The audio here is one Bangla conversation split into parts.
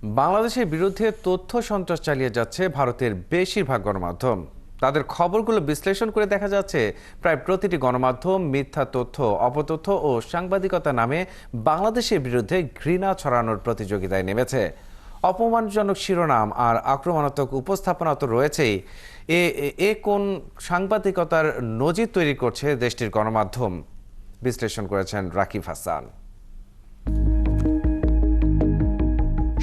বাংলাদেশের বিরুদ্ধে তথ্য সন্ত্রাস চালিয়ে যাচ্ছে ভারতের বেশিরভাগ গণমাধ্যম। তাদের খবরগুলো বিশ্লেষণ করে দেখা যাচ্ছে প্রায় প্রতিটি গণমাধ্যম মিথ্যা তথ্য, অপতথ্য ও সাংবাদিকতা নামে বাংলাদেশের বিরুদ্ধে ঘৃণা ছড়ানোর প্রতিযোগিতায় নেমেছে। অপমানজনক শিরোনাম আর আক্রমণাত্মক উপস্থাপনা তো রয়েছেই। এ কোন সাংবাদিকতার নজির তৈরি করছে দেশটির গণমাধ্যম? বিশ্লেষণ করেছেন রাকিব হাসান।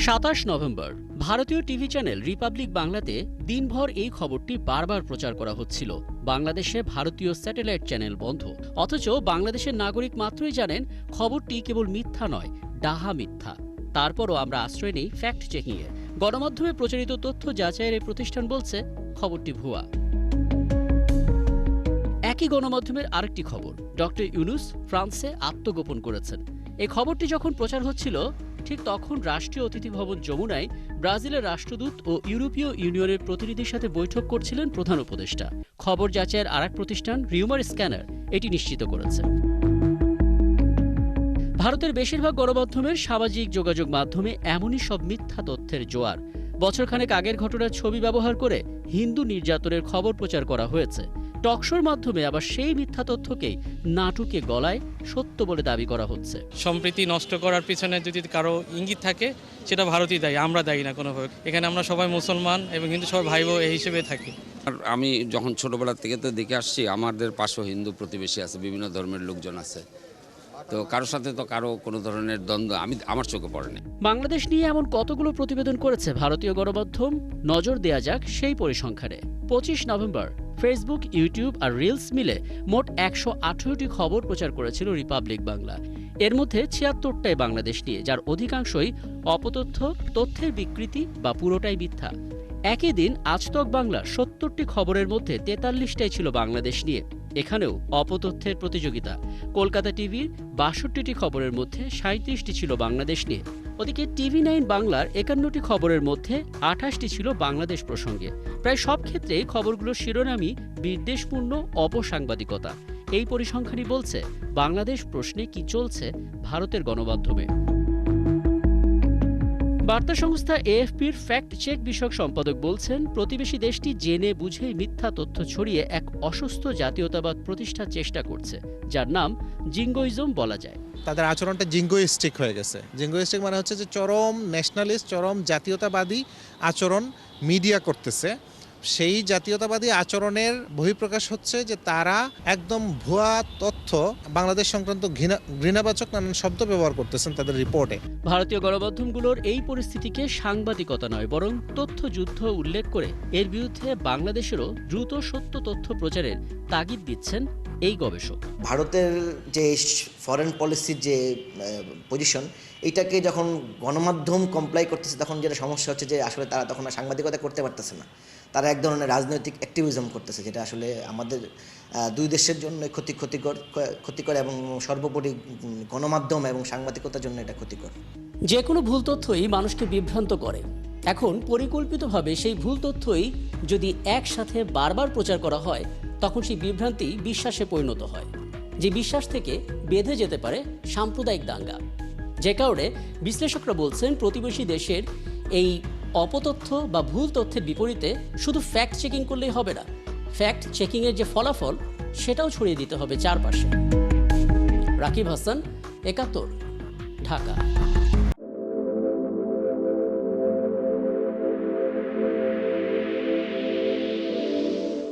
২৭ নভেম্বর ভারতীয় টিভি চ্যানেল রিপাবলিক বাংলাতে দিনভর এই খবরটি বারবার প্রচার করা হচ্ছিল। বাংলাদেশে ভারতীয় স্যাটেলাইট চ্যানেল বন্ধ, অথচ বাংলাদেশের নাগরিক মাত্রই জানেন খবরটি কেবল মিথ্যা নয়, ডাহা মিথ্যা। তারপরও আমরা আশ্রয় নেই ফ্যাক্ট চেকিংয়ে। গণমাধ্যমে প্রচারিত তথ্য যাচাইয়ের এই প্রতিষ্ঠান বলছে খবরটি ভুয়া। একই গণমাধ্যমের আরেকটি খবর, ডক্টর ইউনূস ফ্রান্সে আত্মগোপন করেছেন। এই খবরটি যখন প্রচার হচ্ছিল ঠিক তখন রাষ্ট্রীয় অতিথি ভবন যমুনায় ব্রাজিলের রাষ্ট্রদূত ও ইউরোপীয় ইউনিয়নের প্রতিনিধির সাথে বৈঠক করছিলেন প্রধান উপদেষ্টা। খবর যাচাইয়ের আরেক প্রতিষ্ঠান রিউমার স্ক্যানার এটি নিশ্চিত করেছে। ভারতের বেশিরভাগ গণমাধ্যমের সামাজিক যোগাযোগ মাধ্যমে এমনই সব মিথ্যা তথ্যের জোয়ার। বছরখানেক আগের ঘটনার ছবি ব্যবহার করে হিন্দু নির্যাতনের খবর প্রচার করা হয়েছে। টকশোর মাধ্যমে আবার সেই মিথ্যা তথ্যকেই নাটুকে গলায় সত্য বলে দাবি করা হচ্ছে। সম্প্রীতি নষ্ট করার পিছনে যদি কারো ইঙ্গিত থাকে সেটা ভারতই দায়ী, আমরা দায়ী না কোনোভাবে। এখানে আমরা সবাই মুসলমান এবং হিন্দু সবাই ভাই বোন এই হিসেবে থাকি। আমি যখন ছোটবেলা থেকে তো দেখে আসছি, আমাদের পাশেও হিন্দু প্রতিবেশী আছে, বিভিন্ন ধর্মের লোকজন আছে, তো কারোর সাথে তো কারো কোনো ধরনের দ্বন্দ্ব আমার চোখে পড়েনি। বাংলাদেশ নিয়ে এমন কতগুলো প্রতিবেদন করেছে ভারতীয় গণমাধ্যম, নজর দেয়া যাক সেই পরিসংখ্যানে। ২৫ নভেম্বর ফেসবুক, ইউটিউব আর রিলস মিলে মোট ১১৮টি খবর প্রচার করেছিল রিপাবলিক বাংলা। এর মধ্যে ৭৬টাই বাংলাদেশ নিয়ে, যার অধিকাংশই অপতথ্য, তথ্যের বিকৃতি বা পুরোটাই মিথ্যা। একই দিন আজতক বাংলা ৭০টি খবরের মধ্যে ৪৩টাই ছিল বাংলাদেশ নিয়ে। এখানেও অপতথ্যের প্রতিযোগিতা। কলকাতা টিভির ৬২টি খবরের মধ্যে ৩৭টি ছিল বাংলাদেশ নিয়ে। ওদিকে TV9 বাংলার ৫১টি খবরের মধ্যে ২৮টি ছিল বাংলাদেশ প্রসঙ্গে। প্রায় সব ক্ষেত্রেই খবরগুলোর শিরোনামই বিদ্বেষপূর্ণ অপসাংবাদিকতা। এই পরিসংখ্যানই বলছে বাংলাদেশ প্রশ্নে কি চলছে ভারতের গণমাধ্যমে। বার্তা সংস্থা AFPর ফ্যাক্ট চেক বিষয়ক সম্পাদক বলছেন, প্রতিবেশী দেশটি জেনে বুঝেই মিথ্যা তথ্য ছড়িয়ে এক অসুস্থ জাতীয়তাবাদ প্রতিষ্ঠার চেষ্টা করছে, যার নাম জিঙ্গোইজম বলা যায়। তাদের আচরণটা জিঙ্গোইস্টিক হয়ে গেছে। জিঙ্গোইস্টিক মানে হচ্ছে যে চরম ন্যাশনালিস্ট, চরম জাতীয়তাবাদী আচরণ মিডিয়া করতেছে। সেই জাতীয়তাবাদী আচরণের বহিঃপ্রকাশ হচ্ছে যে তারা একদম ভুয়া তথ্য, বাংলাদেশ সংক্রান্ত ঘৃণাবাচক নানান শব্দ ব্যবহার করতেছেন তাদের রিপোর্টে। ভারতীয় গণমাধ্যমগুলোর এই পরিস্থিতিকে সাংবাদিকতা নয় বরং তথ্যযুদ্ধ উল্লেখ করে এর বিরুদ্ধে বাংলাদেশেরও দ্রুত সত্য তথ্য প্রচারের তাগিদ দিচ্ছেন এই গবেষক। ভারতের যে ফরেন পলিসির যে পজিশন, এইটাকে যখন গণমাধ্যম কমপ্লাই করতেছে তখন যেটা সমস্যা হচ্ছে যে আসলে তারা তখন আর সাংবাদিকতা করতে পারতেছে না। তারা এক ধরনের রাজনৈতিক অ্যাক্টিভিজম করতেছে, যেটা আসলে আমাদের দুই দেশের জন্য ক্ষতিকর এবং সর্বোপরি গণমাধ্যম এবং সাংবাদিকতার জন্য এটা ক্ষতিকর। যে কোনো ভুল তথ্যই মানুষকে বিভ্রান্ত করে। এখন পরিকল্পিতভাবে সেই ভুল তথ্যই যদি একসাথে বারবার প্রচার করা হয় তখন সেই বিভ্রান্তি বিশ্বাসে পরিণত হয়, যে বিশ্বাস থেকে বেঁধে যেতে পারে সাম্প্রদায়িক দাঙ্গা। যে কারণে বিশ্লেষকরা বলছেন, প্রতিবেশী দেশের এই অপতথ্য বা ভুল তথ্যের বিপরীতে শুধু ফ্যাক্ট চেকিং করলেই হবে না, ফ্যাক্ট চেকিংয়ের যে ফলাফল সেটাও ছড়িয়ে দিতে হবে চারপাশে। রাকিব হাসান, ৭১, ঢাকা।